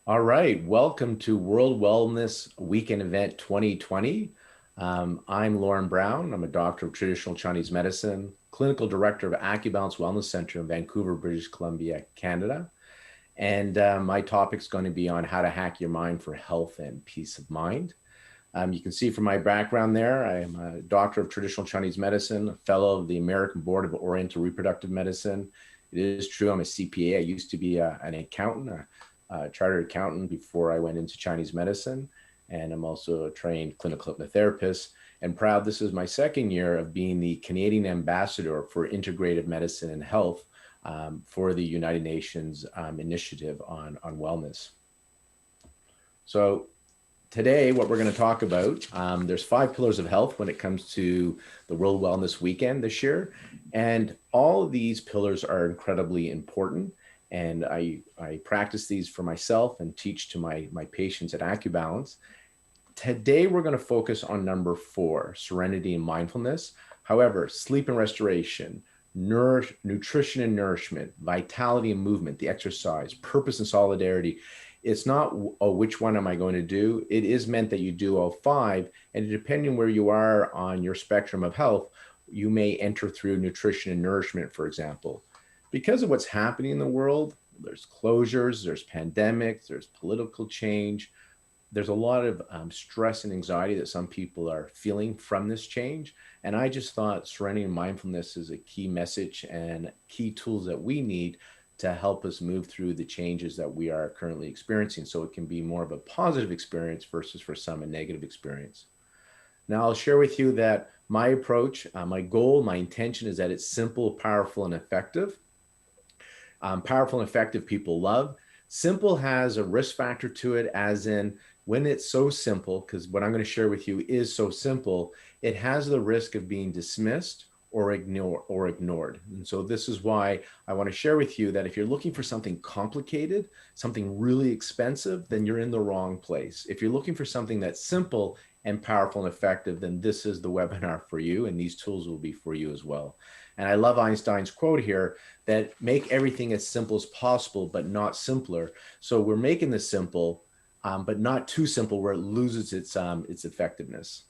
All right, welcome to World Wellness Weekend Event 2020. I'm Lorne Brown. I'm a doctor of traditional Chinese medicine, clinical director of AcuBalance Wellness Center in Vancouver, British Columbia, Canada. And my topic's going to be on how to hack your mind for health and peace of mind. You can see from my background there, I am a doctor of traditional Chinese medicine, a fellow of the American Board of Oriental Reproductive Medicine. It is true, I'm a CPA. I used to be an accountant, a chartered accountant before I went into Chinese medicine. And I'm also a trained clinical hypnotherapist and proud this is my second year of being the Canadian ambassador for integrative medicine and health for the United Nations initiative on wellness. So today, what we're going to talk about, there's 5 pillars of health when it comes to the World Wellness Weekend this year. And all of these pillars are incredibly important. And I practice these for myself and teach to my patients at AcuBalance. Today, we're going to focus on number 4, serenity and mindfulness. However, sleep and restoration, nutrition and nourishment, vitality and movement, the exercise, purpose and solidarity. It's not, oh, which one am I going to do? It is meant that you do all 5. And depending where you are on your spectrum of health, you may enter through nutrition and nourishment, for example. Because of what's happening in the world, there's closures, there's pandemics, there's political change. There's a lot of stress and anxiety that some people are feeling from this change. And I just thought serenity and mindfulness is a key message and key tools that we need to help us move through the changes that we are currently experiencing. So it can be more of a positive experience versus for some a negative experience. Now I'll share with you that my approach, my goal, my intention is that it's simple, powerful, and effective. Powerful and effective people love. Simple has a risk factor to it, as in when it's so simple, because what I'm going to share with you is so simple, it has the risk of being dismissed or ignored. And so this is why I want to share with you that if you're looking for something complicated, something really expensive, then you're in the wrong place. If you're looking for something that's simple and powerful and effective, then this is the webinar for you, and these tools will be for you as well. And I love Einstein's quote here that make everything as simple as possible, but not simpler. So we're making this simple, but not too simple where it loses its effectiveness.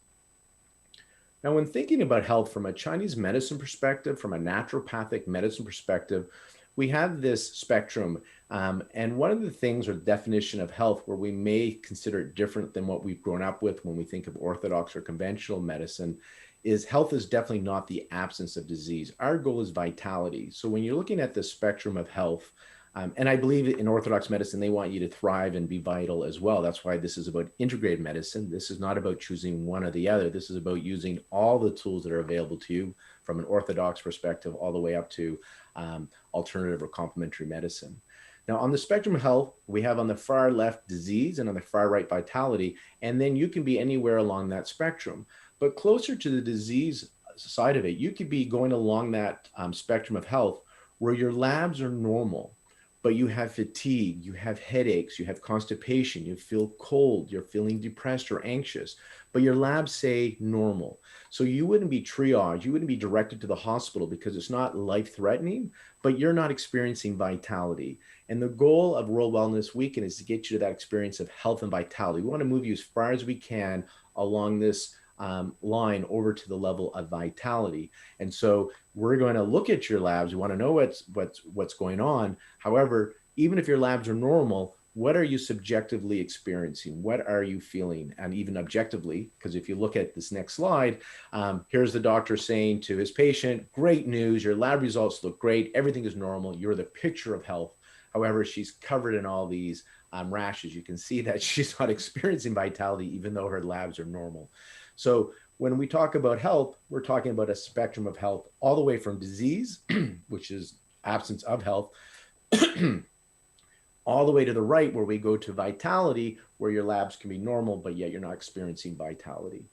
Now, when thinking about health from a Chinese medicine perspective, from a naturopathic medicine perspective, we have this spectrum. And one of the things or definition of health where we may consider it different than what we've grown up with when we think of orthodox or conventional medicine is health is definitely not the absence of disease. Our goal is vitality. So when you're looking at the spectrum of health, and I believe in orthodox medicine, they want you to thrive and be vital as well. That's why this is about integrated medicine. This is not about choosing one or the other. This is about using all the tools that are available to you from an orthodox perspective all the way up to alternative or complementary medicine. Now, on the spectrum of health, we have on the far left disease and on the far right vitality, and then you can be anywhere along that spectrum. But closer to the disease side of it, you could be going along that spectrum of health where your labs are normal, but you have fatigue, you have headaches, you have constipation, you feel cold, you're feeling depressed or anxious, but your labs say normal. So you wouldn't be triaged, you wouldn't be directed to the hospital because it's not life-threatening, but you're not experiencing vitality. And the goal of World Wellness Weekend is to get you to that experience of health and vitality. We want to move you as far as we can along this line over to the level of vitality. And so we're going to look at your labs. We want to know what's going on. However, even if your labs are normal, what are you subjectively experiencing? What are you feeling? And even objectively, because if you look at this next slide, here's the doctor saying to his patient, great news, your lab results look great. Everything is normal. You're the picture of health. However, she's covered in all these rashes. You can see that she's not experiencing vitality, even though her labs are normal. So when we talk about health, we're talking about a spectrum of health all the way from disease, which is absence of health, all the way to the right where we go to vitality, where your labs can be normal, but yet you're not experiencing vitality.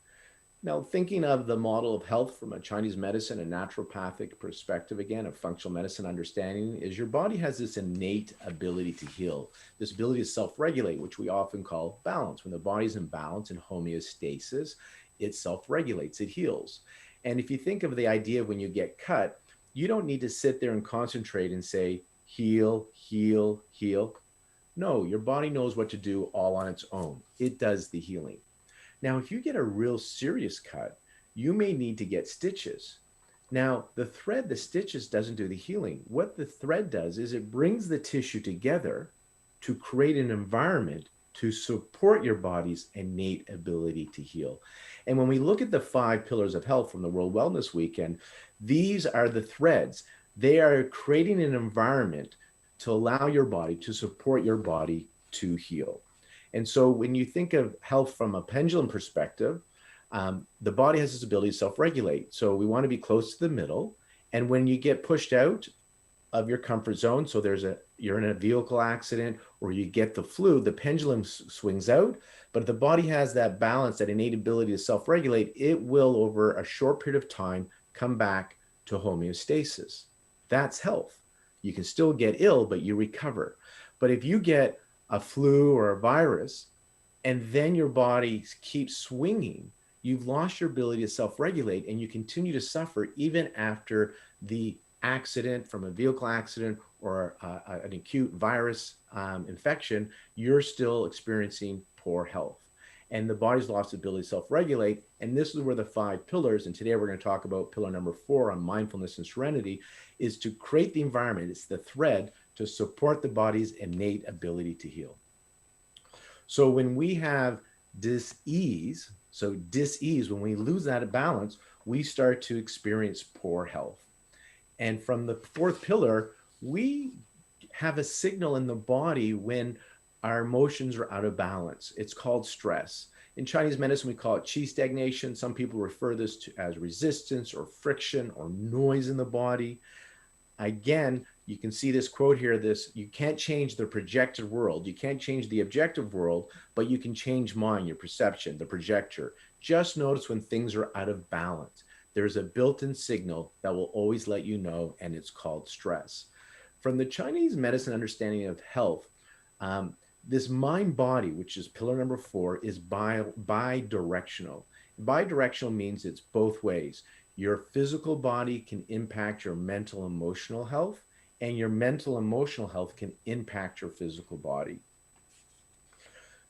Now, thinking of the model of health from a Chinese medicine and naturopathic perspective, again, of functional medicine understanding, is your body has this innate ability to heal, this ability to self-regulate, which we often call balance. When the body's in balance and homeostasis, it self-regulates, it heals. And if you think of the idea of when you get cut, you don't need to sit there and concentrate and say, heal, heal, heal. No, your body knows what to do all on its own. It does the healing. Now, if you get a real serious cut, you may need to get stitches. Now, the thread, the stitches doesn't do the healing. What the thread does is it brings the tissue together to create an environment to support your body's innate ability to heal. And when we look at the 5 pillars of health from the World Wellness Weekend, these are the threads. They are creating an environment to allow your body to support your body to heal. And so when you think of health from a pendulum perspective, the body has this ability to self-regulate. So we want to be close to the middle. And when you get pushed out of your comfort zone, so you're in a vehicle accident or you get the flu, the pendulum swings out. But if the body has that balance, that innate ability to self-regulate, it will, over a short period of time, come back to homeostasis. That's health. You can still get ill, but you recover. But if you get a flu or a virus, and then your body keeps swinging, you've lost your ability to self-regulate, and you continue to suffer even after the accident from a vehicle accident or an acute virus infection. You're still experiencing poor health. And the body's lost the ability to self-regulate. And this is where the 5 pillars, and today we're going to talk about pillar number 4 on mindfulness and serenity, is to create the environment. It's the thread to support the body's innate ability to heal. So when we have dis-ease, when we lose that balance, we start to experience poor health. And from the 4th pillar, we have a signal in the body when our emotions are out of balance. It's called stress. In Chinese medicine, we call it qi stagnation. Some people refer this to as resistance or friction or noise in the body. Again, you can see this quote here, you can't change the projected world. You can't change the objective world, but you can change mind, your perception, the projector. Just notice when things are out of balance. There's a built-in signal that will always let you know, and it's called stress. From the Chinese medicine understanding of health, this mind-body, which is pillar number 4, is bidirectional. Bidirectional means it's both ways. Your physical body can impact your mental emotional health, and your mental emotional health can impact your physical body.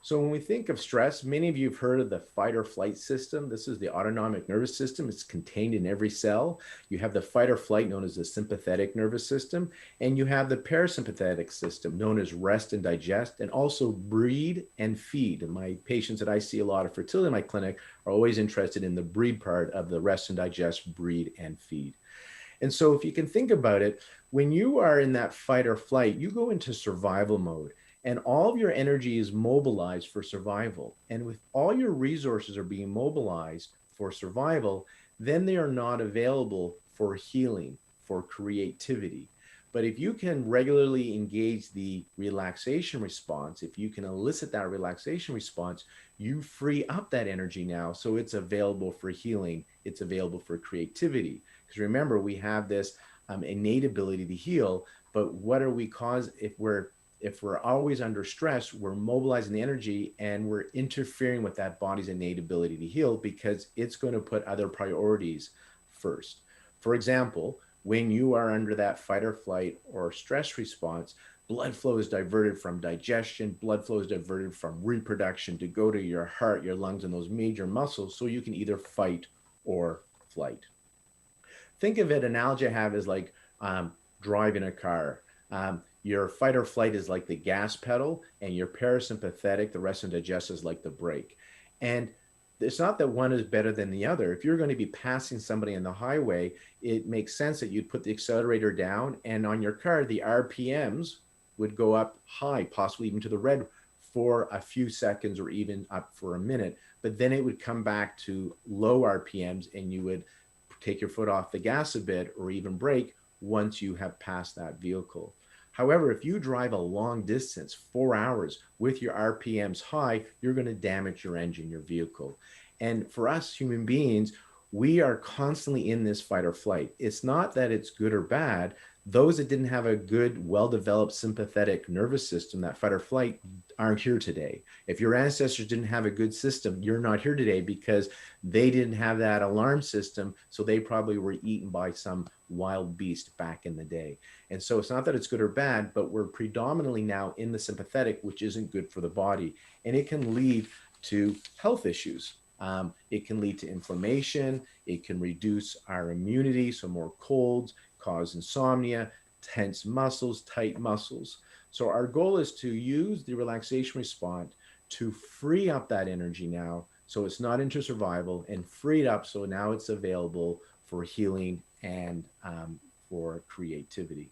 So when we think of stress, many of you have heard of the fight or flight system. This is the autonomic nervous system. It's contained in every cell. You have the fight or flight, known as the sympathetic nervous system, and you have the parasympathetic system, known as rest and digest, and also breed and feed. And my patients that I see a lot of fertility in my clinic are always interested in the breed part of the rest and digest, breed and feed. And so if you can think about it, when you are in that fight or flight, you go into survival mode. And all of your energy is mobilized for survival. And with all your resources are being mobilized for survival, then they are not available for healing, for creativity. But if you can regularly engage the relaxation response, if you can elicit that relaxation response, you free up that energy now. So it's available for healing. It's available for creativity. Because remember, we have this innate ability to heal. But what are we if we're always under stress, we're mobilizing the energy and we're interfering with that body's innate ability to heal, because it's going to put other priorities first. For example, when you are under that fight or flight or stress response, blood flow is diverted from digestion, blood flow is diverted from reproduction to go to your heart, your lungs, and those major muscles, so you can either fight or flight. Think of it, analogy I have is like driving a car. Your fight or flight is like the gas pedal, and your parasympathetic, the rest and digest, is like the brake. And it's not that one is better than the other. If you're going to be passing somebody on the highway, it makes sense that you'd put the accelerator down, and on your car, the RPMs would go up high, possibly even to the red, for a few seconds or even up for a minute. But then it would come back to low RPMs, and you would take your foot off the gas a bit or even brake once you have passed that vehicle. However, if you drive a long distance, 4 hours, with your RPMs high, you're going to damage your engine, your vehicle. And for us human beings, we are constantly in this fight or flight. It's not that it's good or bad. Those that didn't have a good, well-developed sympathetic nervous system, that fight or flight, aren't here today. If your ancestors didn't have a good system, you're not here today because they didn't have that alarm system. So they probably were eaten by some wild beast back in the day. And so it's not that it's good or bad, but we're predominantly now in the sympathetic, which isn't good for the body. And it can lead to health issues. It can lead to inflammation. It can reduce our immunity, so more colds, cause insomnia, tense muscles, tight muscles. So our goal is to use the relaxation response to free up that energy now, so it's not into survival, and free it up so now it's available for healing and for creativity.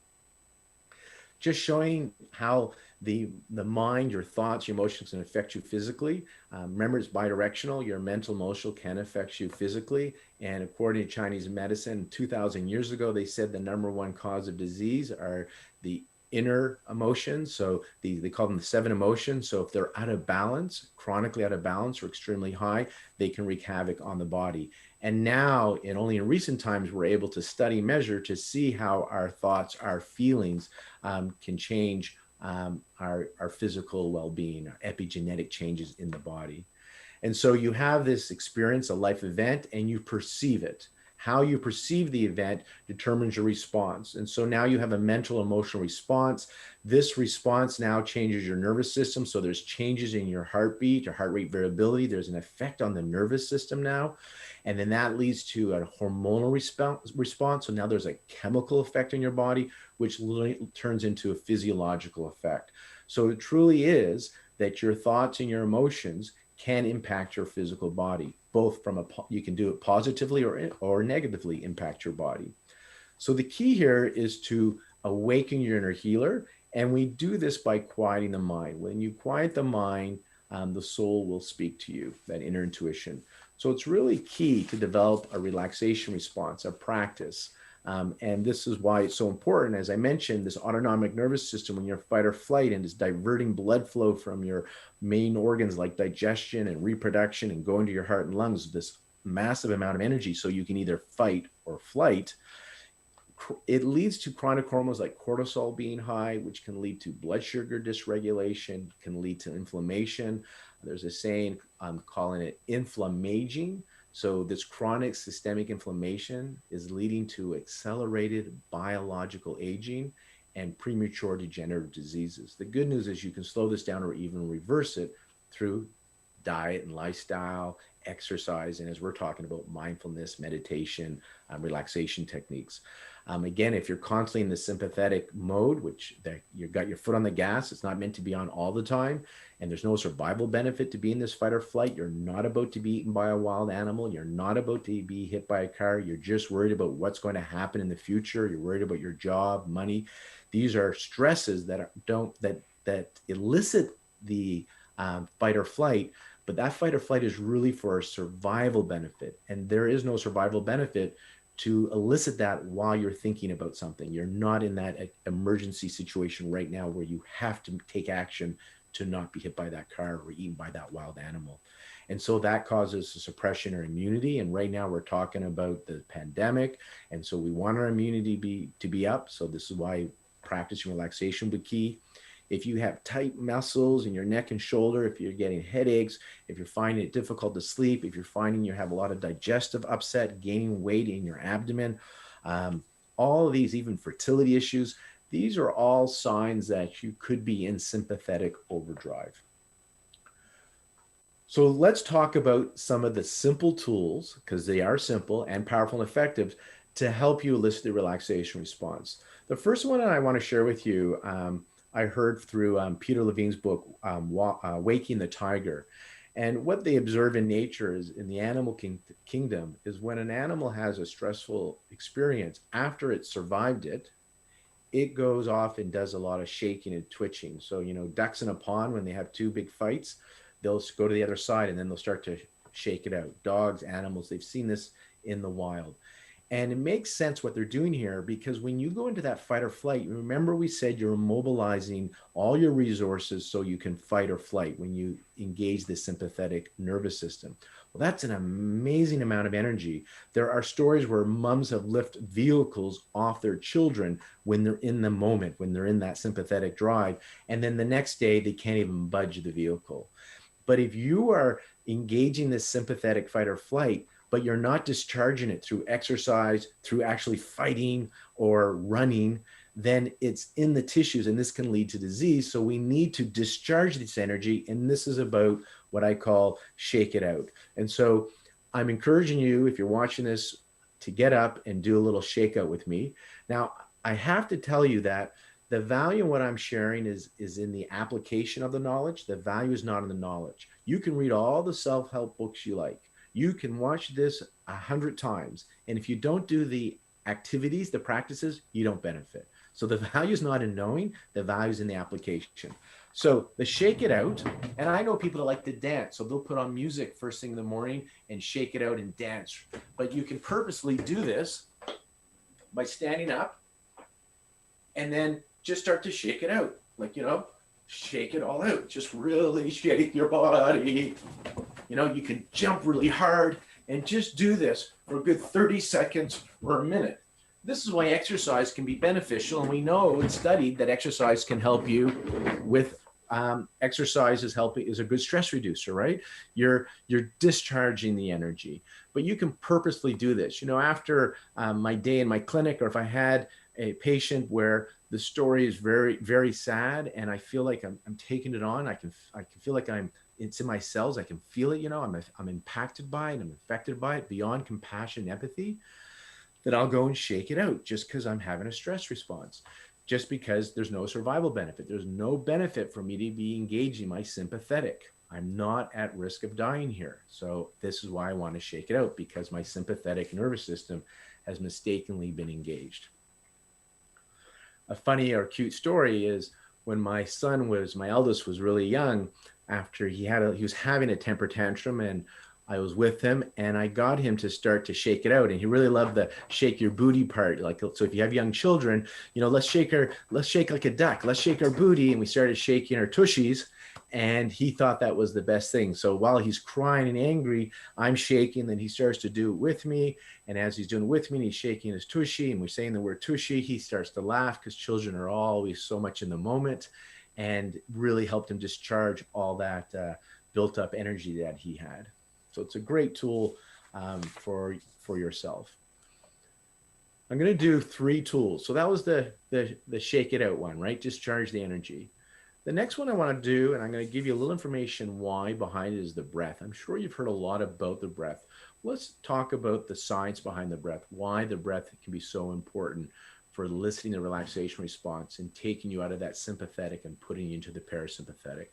Just showing how the mind, your thoughts, your emotions can affect you physically. Remember, it's bidirectional. Your mental, emotional can affect you physically. And according to Chinese medicine, 2,000 years ago, they said the number one cause of disease are the inner emotions. So they call them the seven emotions. So if they're out of balance, chronically out of balance or extremely high, they can wreak havoc on the body. And now, and only in recent times, we're able to study, measure to see how our thoughts, our feelings can change our physical well-being, our epigenetic changes in the body. And so you have this experience, a life event, and you perceive it. How you perceive the event determines your response. And so now you have a mental, emotional response. This response now changes your nervous system. So there's changes in your heartbeat, your heart rate variability. There's an effect on the nervous system now. And then that leads to a hormonal response. So now there's a chemical effect in your body, which turns into a physiological effect. So it truly is that your thoughts and your emotions can impact your physical body, both from you can do it positively or negatively impact your body. So the key here is to awaken your inner healer. And we do this by quieting the mind. When you quiet the mind, the soul will speak to you, that inner intuition. So it's really key to develop a relaxation response, a practice. And this is why it's so important. As I mentioned, this autonomic nervous system, when you're fight or flight and is diverting blood flow from your main organs like digestion and reproduction and going to your heart and lungs, this massive amount of energy, so you can either fight or flight. It leads to chronic hormones like cortisol being high, which can lead to blood sugar dysregulation, can lead to inflammation. There's a saying, I'm calling it inflammaging. So this chronic systemic inflammation is leading to accelerated biological aging and premature degenerative diseases. The good news is you can slow this down or even reverse it through diet and lifestyle, exercise, and as we're talking about, mindfulness, meditation, relaxation techniques. Again, if you're constantly in the sympathetic mode, which you've got your foot on the gas, it's not meant to be on all the time, and there's no survival benefit to be in this fight or flight. You're not about to be eaten by a wild animal. You're not about to be hit by a car. You're just worried about what's going to happen in the future. You're worried about your job, money. These are stresses that elicit the fight or flight. But that fight or flight is really for a survival benefit. And there is no survival benefit to elicit that while you're thinking about something. You're not in that emergency situation right now where you have to take action to not be hit by that car or eaten by that wild animal. And so that causes a suppression or immunity. And right now we're talking about the pandemic. And so we want our immunity to be up. So this is why practicing relaxation would be key. If you have tight muscles in your neck and shoulder, if you're getting headaches, if you're finding it difficult to sleep, if you're finding you have a lot of digestive upset, gaining weight in your abdomen, all of these, even fertility issues, these are all signs that you could be in sympathetic overdrive. So let's talk about some of the simple tools, because they are simple and powerful and effective, to help you elicit the relaxation response. The first one I want to share with you, I heard through Peter Levine's book, Waking the Tiger. And what they observe in nature is in the animal kingdom is when an animal has a stressful experience, after it survived it, it goes off and does a lot of shaking and twitching. So, ducks in a pond, when they have two big fights, they'll go to the other side and then they'll start to shake it out. Dogs, animals, they've seen this in the wild. And it makes sense what they're doing here, because when you go into that fight or flight, remember we said you're mobilizing all your resources so you can fight or flight when you engage the sympathetic nervous system. Well, that's an amazing amount of energy. There are stories where moms have lifted vehicles off their children when they're in the moment, when they're in that sympathetic drive. And then the next day, they can't even budge the vehicle. But if you are engaging this sympathetic fight or flight, but you're not discharging it through exercise, through actually fighting or running, then it's in the tissues and this can lead to disease. So we need to discharge this energy. And this is about what I call shake it out. And so I'm encouraging you, if you're watching this, to get up and do a little shakeout with me. Now, I have to tell you that the value in what I'm sharing is in the application of the knowledge. The value is not in the knowledge. You can read all the self-help books you like. You can watch this 100 times. And if you don't do the activities, the practices, you don't benefit. So the value is not in knowing, the value is in the application. So the shake it out, and I know people that like to dance, so they'll put on music first thing in the morning and shake it out and dance. But you can purposely do this by standing up and then just start to shake it out. Like, shake it all out. Just really shake your body. You can jump really hard and just do this for a good 30 seconds or a minute. This is why exercise can be beneficial. And we know and studied that exercise can help you with exercise is a good stress reducer, right? You're discharging the energy, but you can purposely do this. After my day in my clinic, or if I had a patient where the story is very, very sad and I feel like I'm taking it on, I can feel like it's in my cells. I can feel it, I'm impacted by it, I'm affected by it beyond compassion and empathy, then I'll go and shake it out just because I'm having a stress response, just because there's no survival benefit. There's no benefit for me to be engaging my sympathetic. I'm not at risk of dying here. So this is why I want to shake it out, because my sympathetic nervous system has mistakenly been engaged. A funny or cute story is when my eldest was really young, after he was having a temper tantrum, and I was with him and I got him to start to shake it out. And he really loved the shake your booty part. So if you have young children, let's shake like a duck, let's shake our booty. And we started shaking our tushies, and he thought that was the best thing. So while he's crying and angry, I'm shaking, then he starts to do it with me. And as he's doing it with me, and he's shaking his tushy and we're saying the word tushy, he starts to laugh, because children are always so much in the moment, and really helped him discharge all that built up energy that he had. So it's a great tool for yourself. I'm going to do 3 tools. So that was the shake it out one, right? Discharge the energy. The next one I want to do, and I'm going to give you a little information why behind it, is the breath. I'm sure you've heard a lot about the breath. Let's talk about the science behind the breath, why the breath can be so important for eliciting the relaxation response and taking you out of that sympathetic and putting you into the parasympathetic.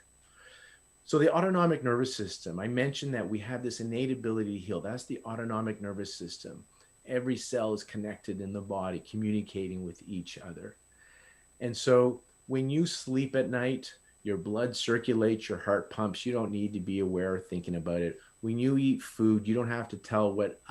So the autonomic nervous system, I mentioned that we have this innate ability to heal. That's the autonomic nervous system. Every cell is connected in the body, communicating with each other. And so when you sleep at night, your blood circulates, your heart pumps. You don't need to be aware or thinking about it. When you eat food, you don't have to tell what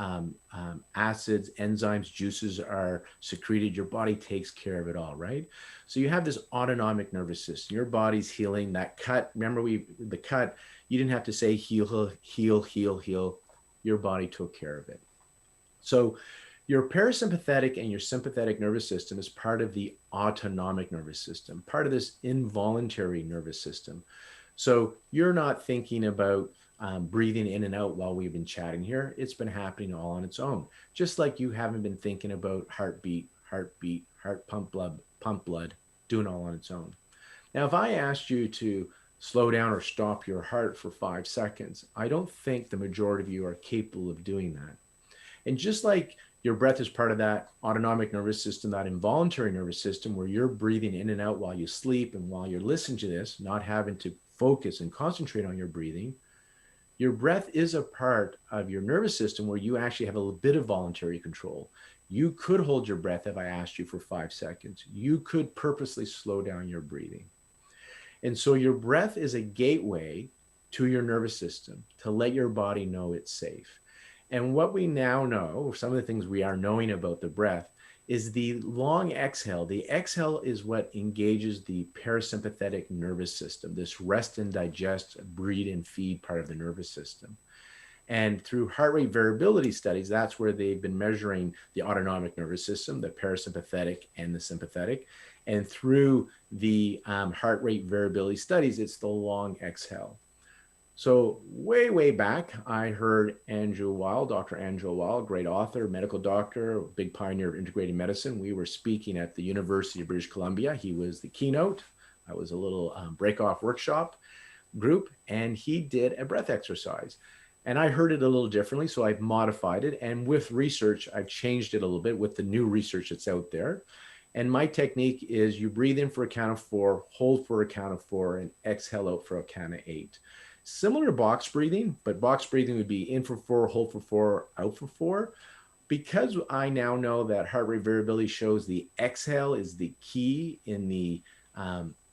acids, enzymes, juices are secreted. Your body takes care of it all, right? So you have this autonomic nervous system. Your body's healing. That cut, remember the cut, you didn't have to say heal, heal, heal, heal. Your body took care of it. So your parasympathetic and your sympathetic nervous system is part of the autonomic nervous system, part of this involuntary nervous system. So you're not thinking about breathing in and out while we've been chatting here. It's been happening all on its own. Just like you haven't been thinking about heart pump blood, doing all on its own. Now, if I asked you to slow down or stop your heart for 5 seconds, I don't think the majority of you are capable of doing that. And just like your breath is part of that autonomic nervous system, that involuntary nervous system where you're breathing in and out while you sleep and while you're listening to this, not having to focus and concentrate on your breathing, your breath is a part of your nervous system where you actually have a little bit of voluntary control. You could hold your breath if I asked you for 5 seconds. You could purposely slow down your breathing. And so your breath is a gateway to your nervous system to let your body know it's safe. And what we now know, some of the things we are knowing about the breath, is the long exhale. The exhale is what engages the parasympathetic nervous system, this rest and digest, breathe and feed part of the nervous system. And through heart rate variability studies, that's where they've been measuring the autonomic nervous system, the parasympathetic and the sympathetic. And through the heart rate variability studies, it's the long exhale. So way back, I heard Andrew Weil, Dr. Andrew Weil, great author, medical doctor, big pioneer of integrative medicine. We were speaking at the University of British Columbia. He was the keynote. I was a little break-off workshop group, and he did a breath exercise. And I heard it a little differently, so I've modified it. And with research, I've changed it a little bit with the new research that's out there. And my technique is you breathe in for a count of 4, hold for a count of 4, and exhale out for a count of 8. Similar to box breathing, but box breathing would be in for 4, hold for 4, out for 4. Because I now know that heart rate variability shows the exhale is the key in the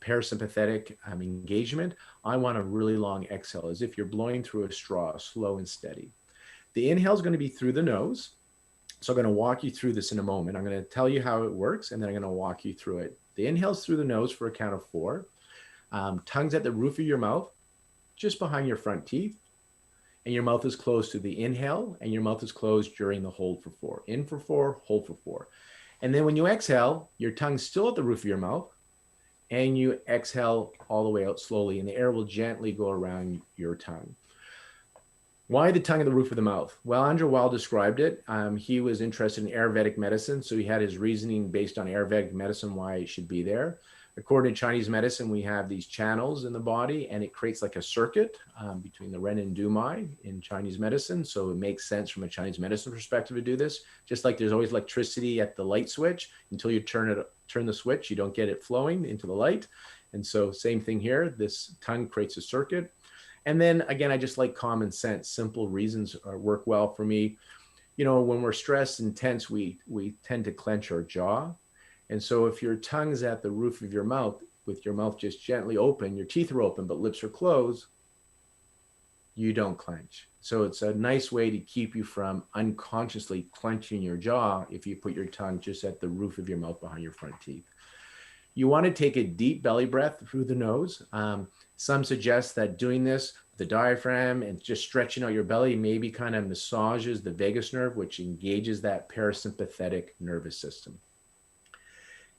parasympathetic engagement, I want a really long exhale, as if you're blowing through a straw, slow and steady. The inhale is going to be through the nose. So I'm going to walk you through this in a moment. I'm going to tell you how it works, and then I'm going to walk you through it. The inhale is through the nose for a count of 4. Tongue's at the roof of your mouth, just behind your front teeth. And your mouth is closed to the inhale, and your mouth is closed during the hold for 4. In for 4, hold for 4. And then when you exhale, your tongue's still at the roof of your mouth, and you exhale all the way out slowly, and the air will gently go around your tongue. Why the tongue at the roof of the mouth? Well, Andrew Weil described it. He was interested in Ayurvedic medicine, so he had his reasoning based on Ayurvedic medicine why it should be there. According to Chinese medicine, we have these channels in the body, and it creates like a circuit between the Ren and Du-Mai in Chinese medicine. So it makes sense from a Chinese medicine perspective to do this. Just like there's always electricity at the light switch, until you turn the switch, you don't get it flowing into the light. And so same thing here, this tongue creates a circuit. And then again, I just like common sense, simple reasons work well for me. You know, when we're stressed and tense, we tend to clench our jaw. And so if your tongue's at the roof of your mouth, with your mouth just gently open, your teeth are open, but lips are closed, you don't clench. So it's a nice way to keep you from unconsciously clenching your jaw if you put your tongue just at the roof of your mouth behind your front teeth. You want to take a deep belly breath through the nose. Some suggest that doing this, the diaphragm and just stretching out your belly maybe kind of massages the vagus nerve, which engages that parasympathetic nervous system.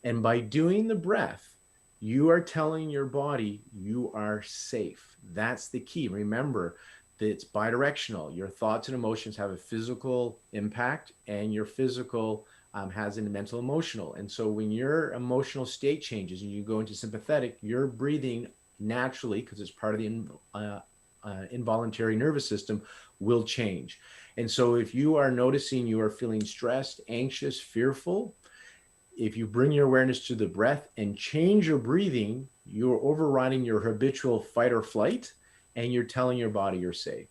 And by doing the breath, you are telling your body you are safe. That's the key. Remember that it's bidirectional. Your thoughts and emotions have a physical impact, and your physical has a mental emotional. And so when your emotional state changes and you go into sympathetic, your breathing naturally, because it's part of the involuntary nervous system, will change. And so if you are noticing you are feeling stressed, anxious, fearful, if you bring your awareness to the breath and change your breathing, you're overriding your habitual fight or flight, and you're telling your body you're safe.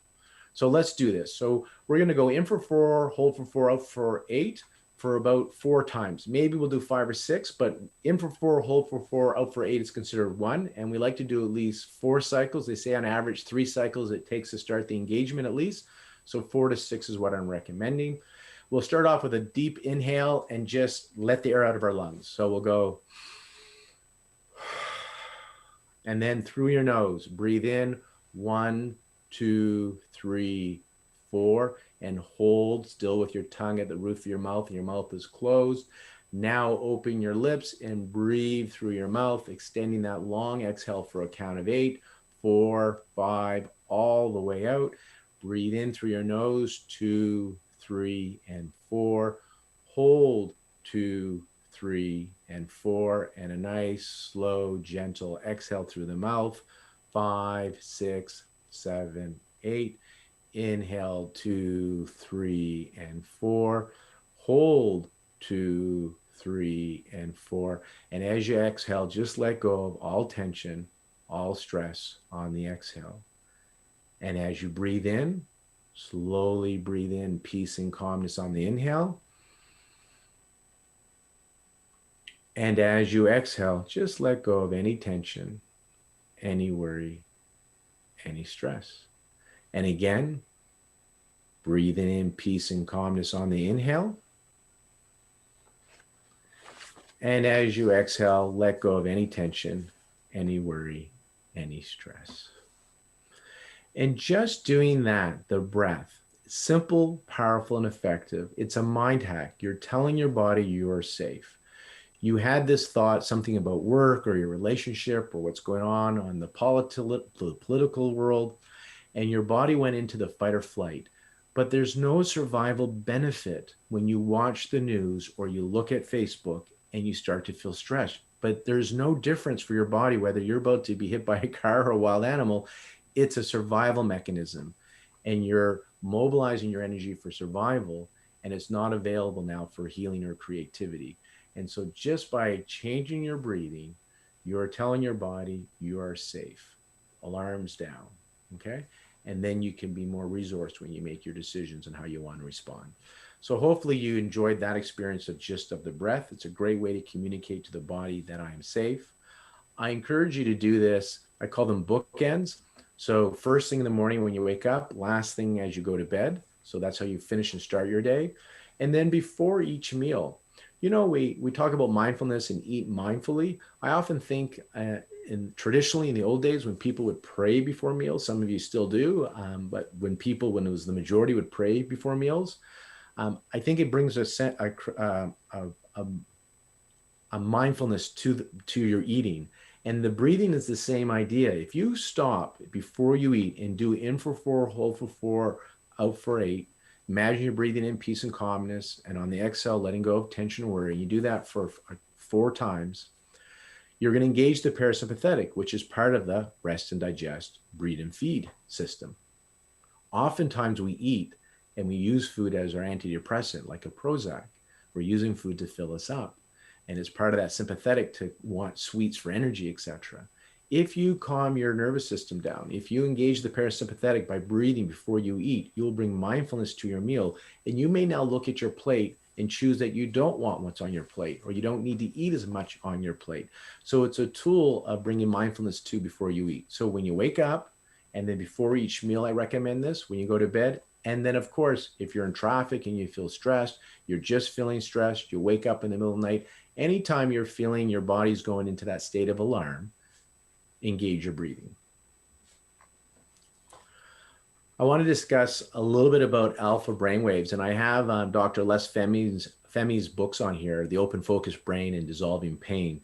So let's do this. So we're going to go in for 4, hold for 4, out for 8 for about 4 times. Maybe we'll do 5 or 6, but in for 4, hold for 4, out for 8 is considered 1. And we like to do at least 4 cycles. They say on average 3 cycles it takes to start the engagement at least. So 4 to 6 is what I'm recommending. We'll start off with a deep inhale and just let the air out of our lungs. So we'll go, and then through your nose, breathe in 1, 2, 3, 4, and hold still with your tongue at the roof of your mouth, and your mouth is closed. Now open your lips and breathe through your mouth, extending that long exhale for a count of 8, 4, 5, all the way out. Breathe in through your nose, 2, 3, and 4. Hold 2, 3, and 4, and a nice, slow, gentle exhale through the mouth. 5, 6, 7, 8. Inhale 2, 3, and 4. Hold 2, 3, and 4. And as you exhale, just let go of all tension, all stress on the exhale. And as you breathe in, slowly breathe in peace and calmness on the inhale. And as you exhale, just let go of any tension, any worry, any stress. And again, breathing in peace and calmness on the inhale. And as you exhale, let go of any tension, any worry, any stress. And just doing that, the breath, simple, powerful, and effective. It's a mind hack. You're telling your body you are safe. You had this thought, something about work or your relationship or what's going on the political world, and your body went into the fight or flight. But there's no survival benefit when you watch the news or you look at Facebook and you start to feel stressed. But there's no difference for your body whether you're about to be hit by a car or a wild animal. It's a survival mechanism, and you're mobilizing your energy for survival, and it's not available now for healing or creativity. And so, just by changing your breathing, you're telling your body you are safe, alarms down. Okay. And then you can be more resourced when you make your decisions and how you want to respond. So hopefully you enjoyed that experience of the breath. It's a great way to communicate to the body that I am safe. I encourage you to do this. I call them bookends. So first thing in the morning when you wake up, last thing as you go to bed. So that's how you finish and start your day. And then before each meal, we talk about mindfulness and eat mindfully. I often think traditionally in the old days when people would pray before meals, some of you still do, but when it was the majority would pray before meals, I think it brings a mindfulness to your eating. And the breathing is the same idea. If you stop before you eat and do in for 4, hold for 4, out for 8, imagine you're breathing in peace and calmness, and on the exhale, letting go of tension and worry. You do that for 4 times. You're going to engage the parasympathetic, which is part of the rest and digest, breathe and feed system. Oftentimes we eat and we use food as our antidepressant, like a Prozac. We're using food to fill us up. And it's part of that sympathetic to want sweets for energy, etc. If you calm your nervous system down, if you engage the parasympathetic by breathing before you eat, you'll bring mindfulness to your meal. And you may now look at your plate and choose that you don't want what's on your plate, or you don't need to eat as much on your plate. So it's a tool of bringing mindfulness to before you eat. So when you wake up, and then before each meal, I recommend this. When you go to bed, and then of course, if you're in traffic and you feel stressed, you're just feeling stressed, you wake up in the middle of the night, anytime you're feeling your body's going into that state of alarm, engage your breathing. I want to discuss a little bit about alpha brainwaves, and I have Dr. Les Femi's books on here, The Open Focus Brain and Dissolving Pain.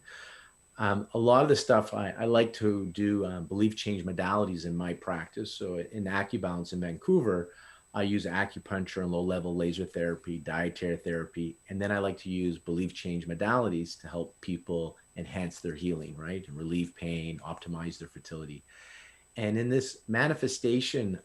A lot of the stuff I like to do belief change modalities in my practice. So in AccuBalance in Vancouver, I use acupuncture and low-level laser therapy, dietary therapy, and then I like to use belief change modalities to help people enhance their healing, right? And relieve pain, optimize their fertility. And in this manifestation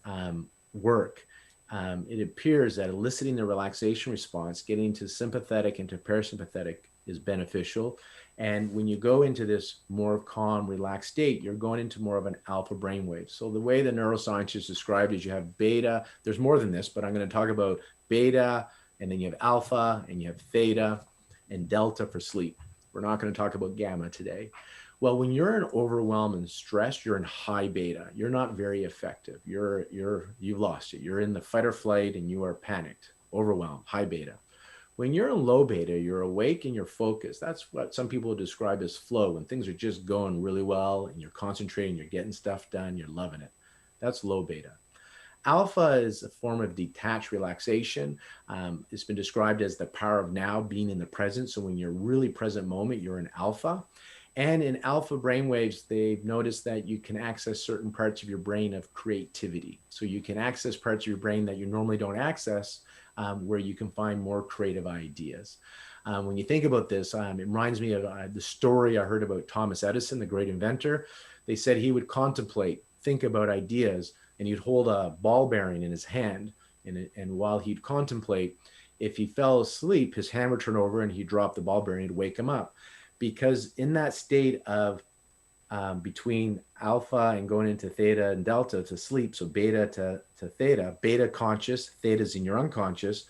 work, it appears that eliciting the relaxation response, getting to sympathetic and to parasympathetic is beneficial. And when you go into this more calm, relaxed state, you're going into more of an alpha brainwave. So the way the neuroscientists described is you have beta, there's more than this, but I'm going to talk about beta, and then you have alpha, and you have theta, and delta for sleep. We're not going to talk about gamma today. Well, when you're in overwhelm and stress, you're in high beta. You're not very effective. You've lost it. You're in the fight or flight and you are panicked, overwhelmed, high beta. When you're in low beta, you're awake and you're focused. That's what some people describe as flow, when things are just going really well and you're concentrating, you're getting stuff done, you're loving it. That's low beta. Alpha is a form of detached relaxation. It's been described as the power of now, being in the present. So when you're really present moment, you're in alpha. And in alpha brainwaves, they've noticed that you can access certain parts of your brain of creativity. So you can access parts of your brain that you normally don't access, where you can find more creative ideas. When you think about this, it reminds me of the story I heard about Thomas Edison, the great inventor. They said he would contemplate, think about ideas, and he'd hold a ball bearing in his hand. And while he'd contemplate, if he fell asleep, his hand would turn over and he'd drop the ball bearing and wake him up. Because in that state of between alpha and going into theta and delta to sleep, so beta to theta, beta conscious, theta's in your unconscious,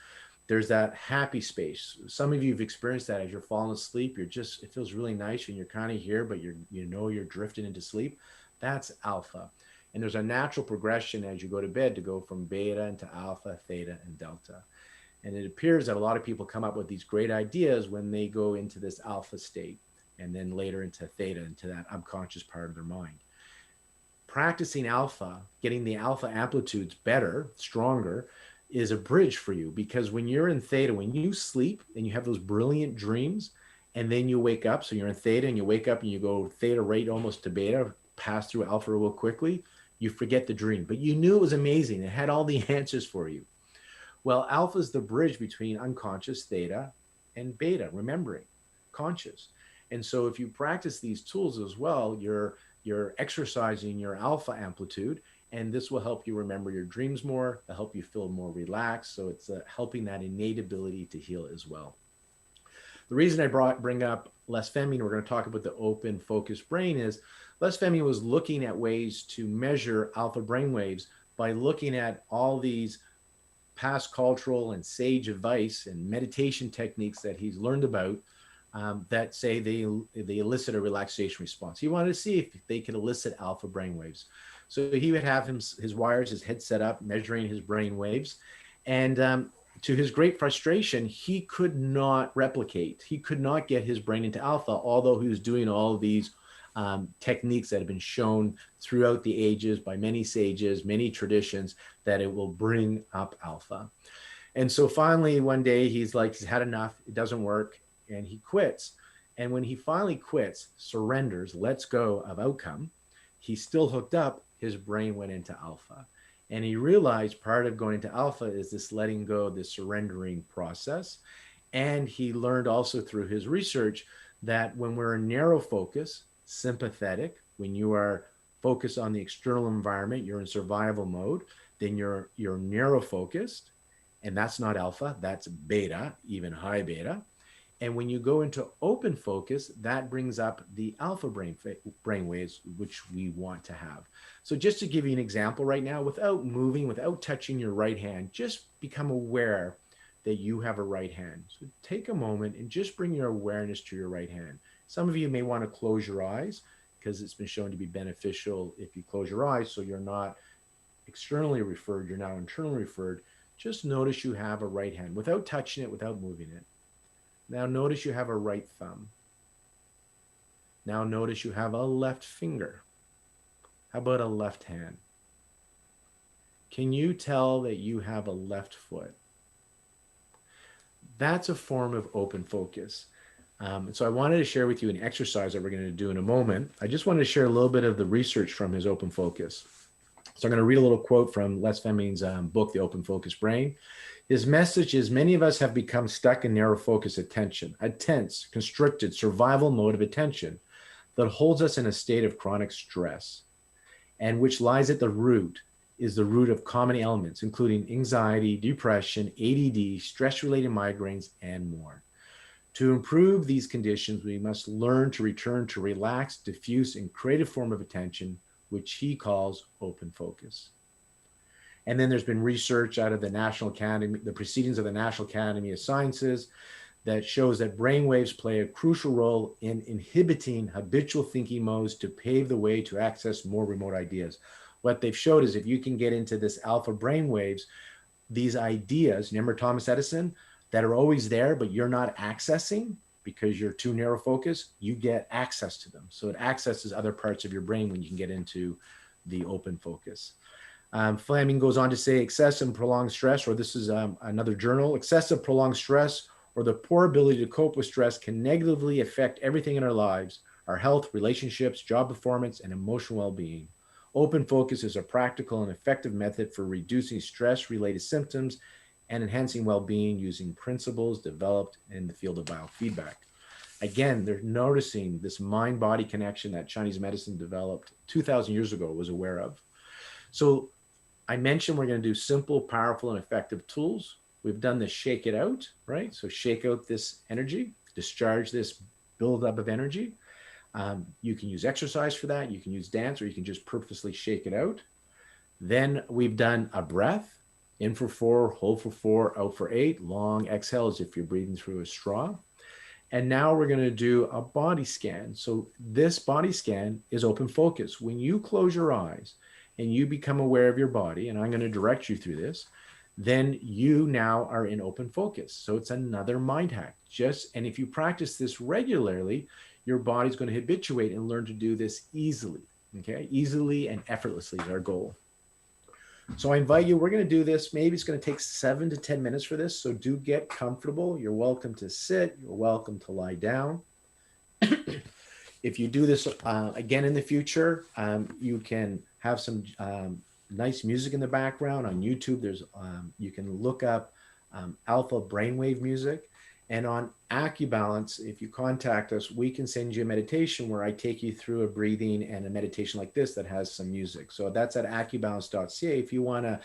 there's that happy space. Some of you have experienced that as you're falling asleep. It feels really nice and you're kind of here, but you're drifting into sleep. That's alpha. And there's a natural progression as you go to bed to go from beta into alpha, theta, and delta. And it appears that a lot of people come up with these great ideas when they go into this alpha state, and then later into theta, into that unconscious part of their mind. practicing alpha, getting the alpha amplitudes better, stronger, is a bridge for you, because when you're in theta, when you sleep and you have those brilliant dreams, and then you wake up, so you're in theta and you wake up and you go theta right almost to beta, pass through alpha real quickly, you forget the dream, but you knew it was amazing. It had all the answers for you. Well, alpha is the bridge between unconscious theta and beta, remembering conscious. And so if you practice these tools as well, you're exercising your alpha amplitude, and this will help you remember your dreams more, it'll help you feel more relaxed. So it's helping that innate ability to heal as well. The reason I bring up Les Fehmi, we're going to talk about the open focused brain, is Les Fehmi was looking at ways to measure alpha brainwaves by looking at all these past cultural and sage advice and meditation techniques that he's learned about, that say they elicit a relaxation response. He wanted to see if they could elicit alpha brainwaves. So he would have his wires, his head set up, measuring his brain waves. And to his great frustration, he could not replicate. He could not get his brain into alpha, although he was doing all of these techniques that have been shown throughout the ages by many sages, many traditions, that it will bring up alpha. And so finally, one day, he's like, he's had enough. It doesn't work. And he quits. And when he finally quits, surrenders, lets go of outcome, he's still hooked up. His brain went into alpha. And he realized part of going into alpha is this letting go, this surrendering process. And he learned also through his research that when we're in narrow focus, sympathetic, when you are focused on the external environment, you're in survival mode, then you're narrow focused. And that's not alpha, that's beta, even high beta. And when you go into open focus, that brings up the alpha brain waves, which we want to have. So just to give you an example right now, without moving, without touching your right hand, just become aware that you have a right hand. So take a moment and just bring your awareness to your right hand. Some of you may want to close your eyes, because it's been shown to be beneficial if you close your eyes, so you're not externally referred, you're now internally referred. Just notice you have a right hand without touching it, without moving it. Now notice you have a right thumb. Now notice you have a left finger. How about a left hand? Can you tell that you have a left foot? That's a form of open focus. So I wanted to share with you an exercise that we're going to do in a moment. I just wanted to share a little bit of the research from his open focus. So I'm going to read a little quote from Les Fehmi's book, The Open Focus Brain. His message is, many of us have become stuck in narrow focus attention, a tense, constricted survival mode of attention that holds us in a state of chronic stress, and which lies at the root, is the root of common ailments, including anxiety, depression, ADD, stress-related migraines, and more. To improve these conditions, we must learn to return to relaxed, diffuse, and creative form of attention, which he calls open focus. And then there's been research out of the National Academy, the proceedings of the National Academy of Sciences, that shows that brainwaves play a crucial role in inhibiting habitual thinking modes to pave the way to access more remote ideas. What they've showed is if you can get into this alpha brainwaves, these ideas, remember Thomas Edison, that are always there, but you're not accessing because you're too narrow focused, you get access to them. So it accesses other parts of your brain when you can get into the open focus. Fleming goes on to say, excessive and prolonged stress, or this is another journal, excessive prolonged stress or the poor ability to cope with stress can negatively affect everything in our lives, our health, relationships, job performance, and emotional well-being. Open focus is a practical and effective method for reducing stress-related symptoms and enhancing well-being using principles developed in the field of biofeedback. Again, they're noticing this mind-body connection that Chinese medicine developed 2,000 years ago, was aware of. So I mentioned we're going to do simple, powerful, and effective tools. We've done the shake it out, right? So shake out this energy, discharge this buildup of energy. You can use exercise for that. You can use dance, or you can just purposely shake it out. Then we've done a breath, in for 4, hold for 4, out for 8, long exhales if you're breathing through a straw. And now we're going to do a body scan. So this body scan is open focus. When you close your eyes and you become aware of your body, and I'm going to direct you through this, then you now are in open focus. So it's another mind hack. And if you practice this regularly, your body's going to habituate and learn to do this easily. Okay, easily and effortlessly is our goal. So I invite you, we're going to do this. Maybe it's going to take 7 to 10 minutes for this. So do get comfortable. You're welcome to sit. You're welcome to lie down. If you do this again in the future, you can have some nice music in the background on YouTube. There's you can look up alpha brainwave music. And on AccuBalance, if you contact us, we can send you a meditation where I take you through a breathing and a meditation like this that has some music. So that's at accubalance.ca. If you want to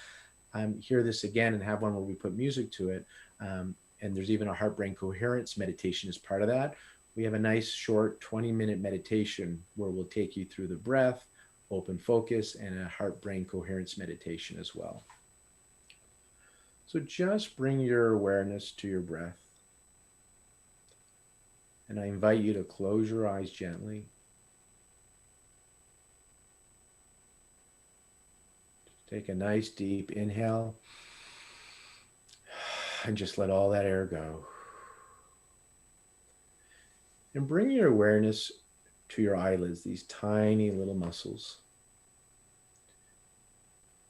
hear this again and have one where we put music to it, and there's even a heart brain coherence meditation as part of that. We have a nice short 20-minute meditation where we'll take you through the breath, open focus, and a heart brain coherence meditation as well. So just bring your awareness to your breath. And I invite you to close your eyes gently. Take a nice deep inhale and just let all that air go. And bring your awareness to your eyelids, these tiny little muscles.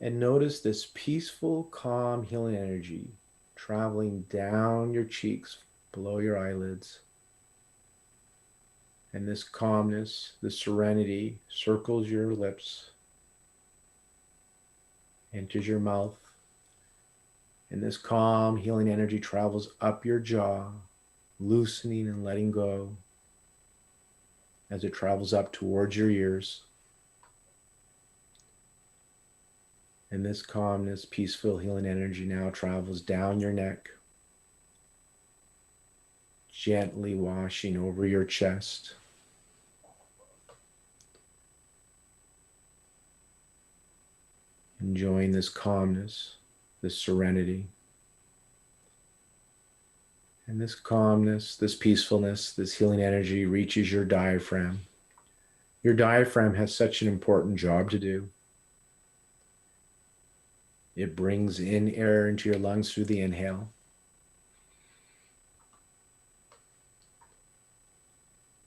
And notice this peaceful, calm, healing energy traveling down your cheeks, below your eyelids. And this calmness, this serenity circles your lips, enters your mouth. And this calm, healing energy travels up your jaw, loosening and letting go as it travels up towards your ears. And this calmness, peaceful, healing energy now travels down your neck, gently washing over your chest. Enjoying this calmness, this serenity. And this calmness, this peacefulness, this healing energy reaches your diaphragm. Your diaphragm has such an important job to do. It brings in air into your lungs through the inhale.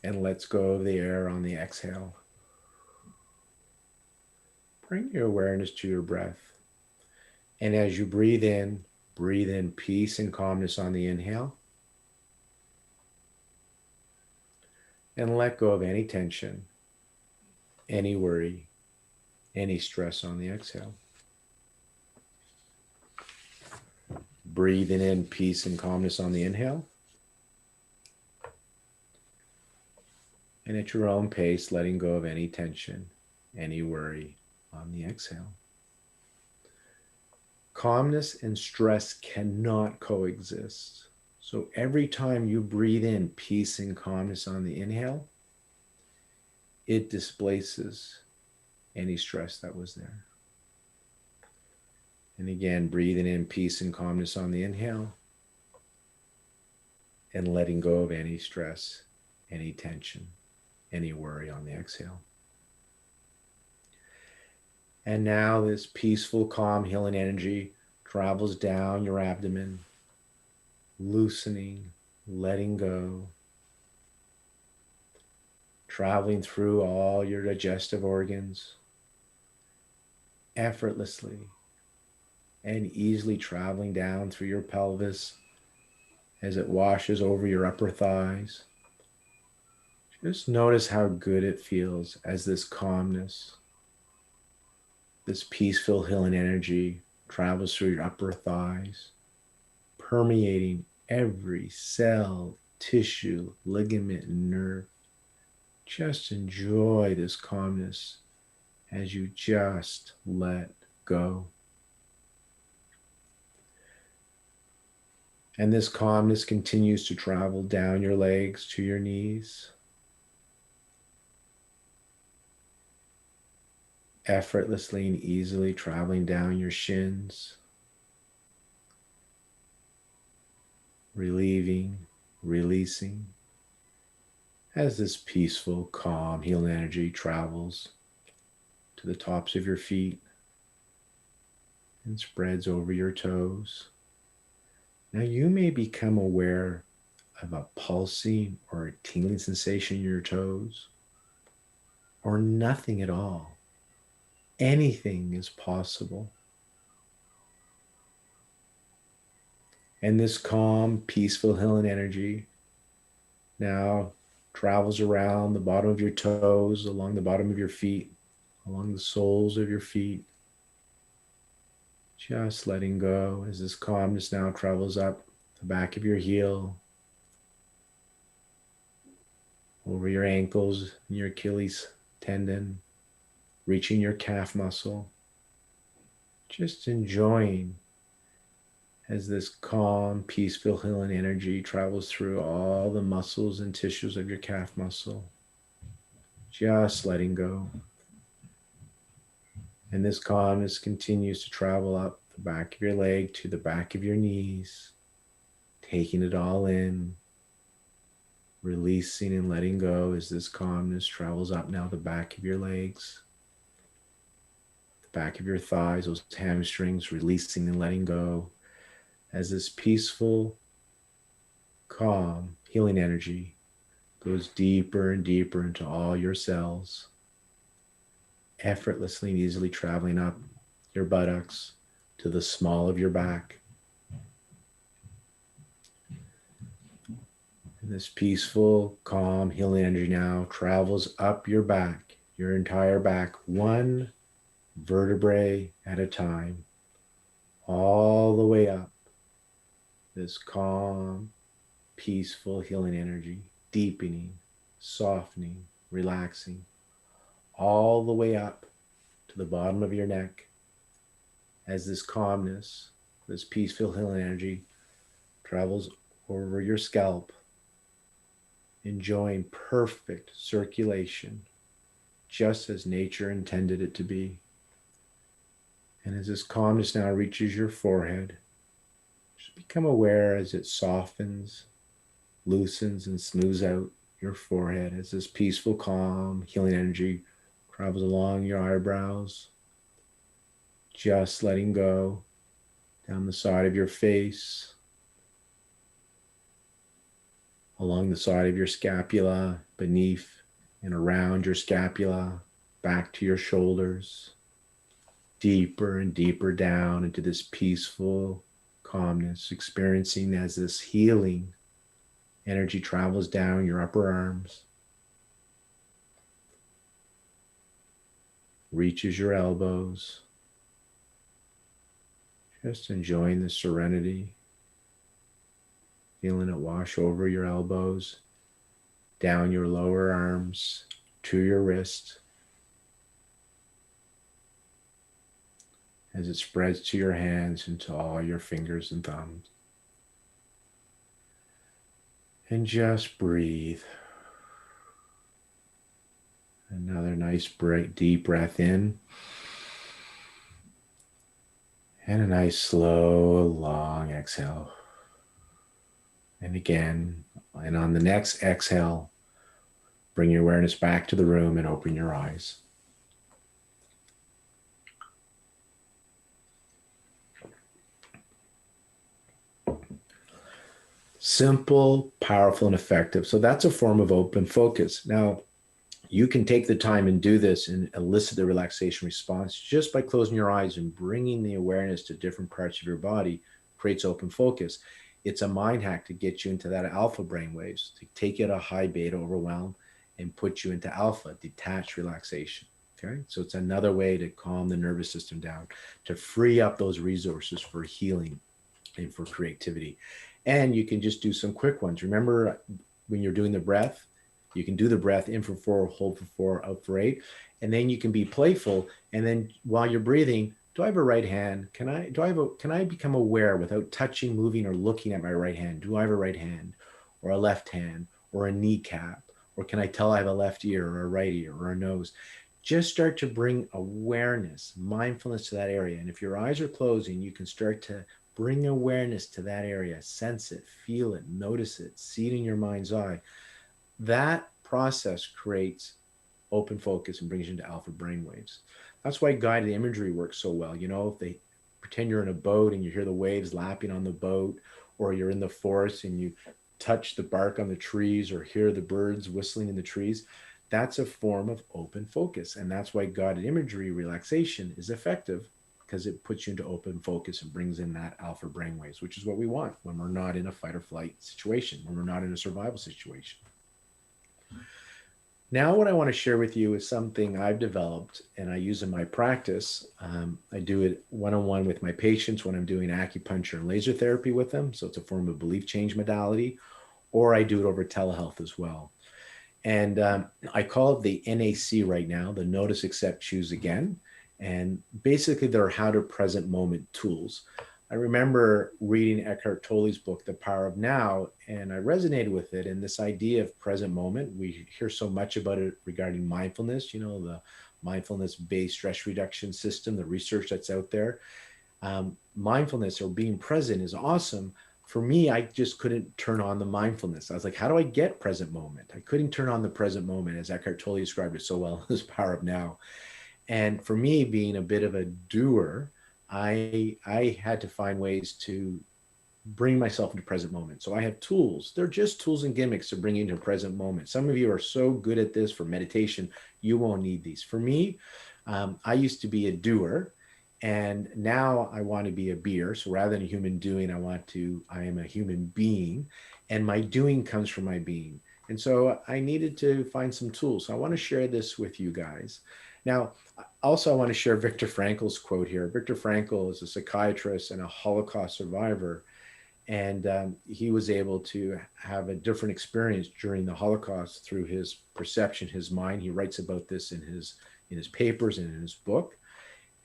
And lets go of the air on the exhale. Bring your awareness to your breath. And as you breathe in peace and calmness on the inhale. And let go of any tension, any worry, any stress on the exhale. Breathing in peace and calmness on the inhale. And at your own pace, letting go of any tension, any worry on the exhale. Calmness and stress cannot coexist. So every time you breathe in peace and calmness on the inhale, it displaces any stress that was there. And again, breathing in peace and calmness on the inhale and letting go of any stress, any tension, any worry on the exhale. And now this peaceful, calm, healing energy travels down your abdomen, loosening, letting go, traveling through all your digestive organs, effortlessly and easily traveling down through your pelvis as it washes over your upper thighs. Just notice how good it feels as this calmness, this peaceful healing energy travels through your upper thighs, permeating every cell, tissue, ligament, and nerve. Just enjoy this calmness as you just let go. And this calmness continues to travel down your legs to your knees, effortlessly and easily traveling down your shins, relieving, releasing, as this peaceful, calm, healing energy travels to the tops of your feet and spreads over your toes. Now you may become aware of a pulsing or a tingling sensation in your toes, or nothing at all. Anything is possible. And this calm, peaceful, healing energy now travels around the bottom of your toes, along the bottom of your feet, along the soles of your feet. Just letting go as this calmness now travels up the back of your heel, over your ankles and your Achilles tendon, reaching your calf muscle. Just enjoying as this calm, peaceful, healing energy travels through all the muscles and tissues of your calf muscle. Just letting go. And this calmness continues to travel up the back of your leg to the back of your knees, taking it all in, releasing and letting go as this calmness travels up now the back of your legs, the back of your thighs, those hamstrings, releasing and letting go as this peaceful, calm, healing energy goes deeper and deeper into all your cells, effortlessly and easily traveling up your buttocks to the small of your back. And this peaceful, calm, healing energy now travels up your back, your entire back, one vertebrae at a time, all the way up. This calm, peaceful, healing energy, deepening, softening, relaxing, all the way up to the bottom of your neck as this calmness, this peaceful, healing energy travels over your scalp, enjoying perfect circulation, just as nature intended it to be. And as this calmness now reaches your forehead, just become aware as it softens, loosens, and smooths out your forehead as this peaceful, calm, healing energy travels along your eyebrows, just letting go down the side of your face, along the side of your scapula, beneath and around your scapula, back to your shoulders, deeper and deeper down into this peaceful calmness, experiencing as this healing energy travels down your upper arms, reaches your elbows, just enjoying the serenity, feeling it wash over your elbows, down your lower arms, to your wrist, as it spreads to your hands and to all your fingers and thumbs. And just breathe. Another nice deep breath in. And a nice slow, long exhale. And again, and on the next exhale, bring your awareness back to the room and open your eyes. Simple, powerful, and effective. So that's a form of open focus. Now, you can take the time and do this and elicit the relaxation response just by closing your eyes and bringing the awareness to different parts of your body creates open focus. It's a mind hack to get you into that alpha brainwaves, to take you out of high beta overwhelm and put you into alpha, detached relaxation. Okay, so it's another way to calm the nervous system down, to free up those resources for healing and for creativity. And you can just do some quick ones. Remember when you're doing the breath, you can do the breath in for 4, hold for 4, out for 8. And then you can be playful. And then while you're breathing, do I have a right hand? Can I become aware without touching, moving, or looking at my right hand? Do I have a right hand or a left hand or a kneecap? Or can I tell I have a left ear or a right ear or a nose? Just start to bring awareness, mindfulness to that area. And if your eyes are closing, you can start to bring awareness to that area, sense it, feel it, notice it, see it in your mind's eye. That process creates open focus and brings you into alpha brainwaves. That's why guided imagery works so well. You know, if they pretend you're in a boat and you hear the waves lapping on the boat, or you're in the forest and you touch the bark on the trees or hear the birds whistling in the trees, That's a form of open focus. And that's why guided imagery relaxation is effective, because it puts you into open focus and brings in that alpha brainwaves, which is what we want when we're not in a fight or flight situation, when we're not in a survival situation. Now, what I want to share with you is something I've developed and I use in my practice. I do it one-on-one with my patients when I'm doing acupuncture and laser therapy with them. So it's a form of belief change modality, or I do it over telehealth as well. And I call it the NAC right now, the Notice, Accept, Choose Again. And basically, they're how to present moment tools. I remember reading Eckhart Tolle's book, The Power of Now, and I resonated with it. And this idea of present moment, we hear so much about it regarding mindfulness, the mindfulness-based stress reduction system, the research that's out there. Mindfulness or being present is awesome. For me, I just couldn't turn on the mindfulness. I was like, how do I get present moment? I couldn't turn on the present moment, as Eckhart Tolle described it so well in his Power of Now. And for me, being a bit of a doer, I had to find ways to bring myself into present moment. So I have tools. They're just tools and gimmicks to bring you into present moment. Some of you are so good at this for meditation, you won't need these. For me, I used to be a doer, and now I want to be a beer. So rather than a human doing, I am a human being, and my doing comes from my being. And so I needed to find some tools. So I want to share this with you guys. Now, also, I want to share Viktor Frankl's quote here. Viktor Frankl is a psychiatrist and a Holocaust survivor, and he was able to have a different experience during the Holocaust through his perception, his mind. He writes about this in his papers and in his book.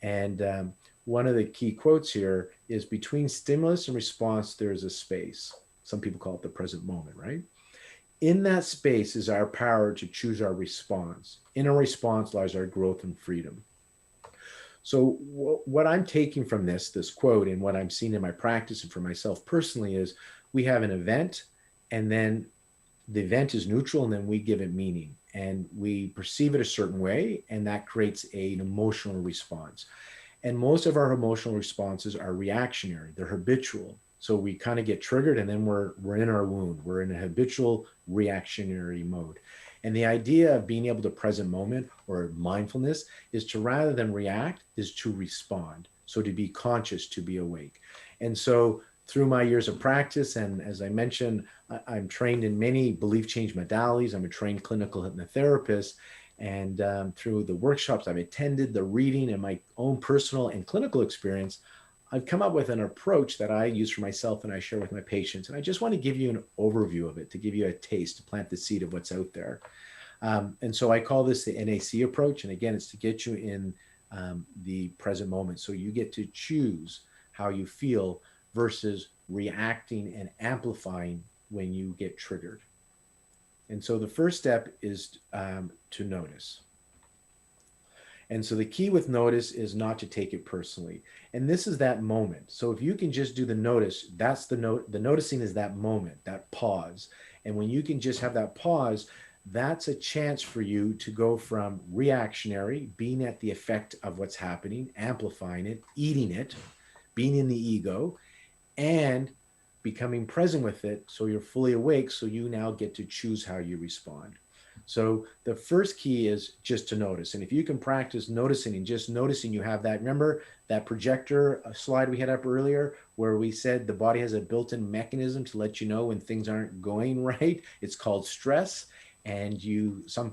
And one of the key quotes here is, between stimulus and response, there is a space. Some people call it the present moment, right? In that space is our power to choose our response. In our response lies our growth and freedom. So what I'm taking from this quote, and what I'm seeing in my practice and for myself personally, is we have an event, and then the event is neutral, and then we give it meaning, and we perceive it a certain way, and that creates an emotional response. And most of our emotional responses are reactionary. They're habitual. So we kind of get triggered, and then we're in our wound. We're in a habitual reactionary mode. And the idea of being able to present moment or mindfulness is to, rather than react, is to respond. So to be conscious, to be awake. And so through my years of practice, and as I mentioned, I'm trained in many belief change modalities. I'm a trained clinical hypnotherapist. And through the workshops I've attended, the reading, and my own personal and clinical experience, I've come up with an approach that I use for myself and I share with my patients. And I just want to give you an overview of it, to give you a taste, to plant the seed of what's out there. And so I call this the NAC approach. And again, it's to get you in the present moment. So you get to choose how you feel versus reacting and amplifying when you get triggered. And so the first step is to notice. And so the key with notice is not to take it personally. And this is that moment. So if you can just do the notice, that's the noticing is that moment, that pause. And when you can just have that pause, that's a chance for you to go from reactionary, being at the effect of what's happening, amplifying it, eating it, being in the ego, and becoming present with it. So you're fully awake. So you now get to choose how you respond. So the first key is just to notice. And if you can practice noticing and just noticing, you have that. Remember that projector slide we had up earlier where we said the body has a built-in mechanism to let you know when things aren't going right? It's called stress. And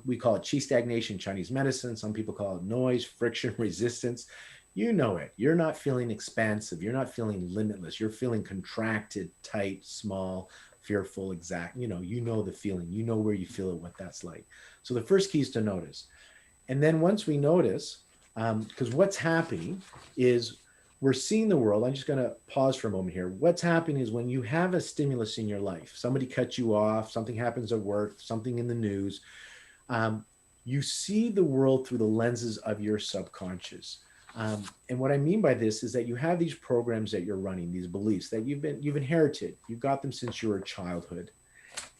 we call it chi stagnation in Chinese medicine. Some people call it noise, friction, resistance. You know it. You're not feeling expansive. You're not feeling limitless. You're feeling contracted, tight, small, fearful, exact. You know the feeling. You know where you feel it, what that's like. So the first key is to notice. And then once we notice, because what's happening is we're seeing the world. I'm just going to pause for a moment here. What's happening is when you have a stimulus in your life, somebody cuts you off, something happens at work, something in the news, you see the world through the lenses of your subconscious. And what I mean by this is that you have these programs that you're running, these beliefs that you've inherited. You've got them since you were childhood.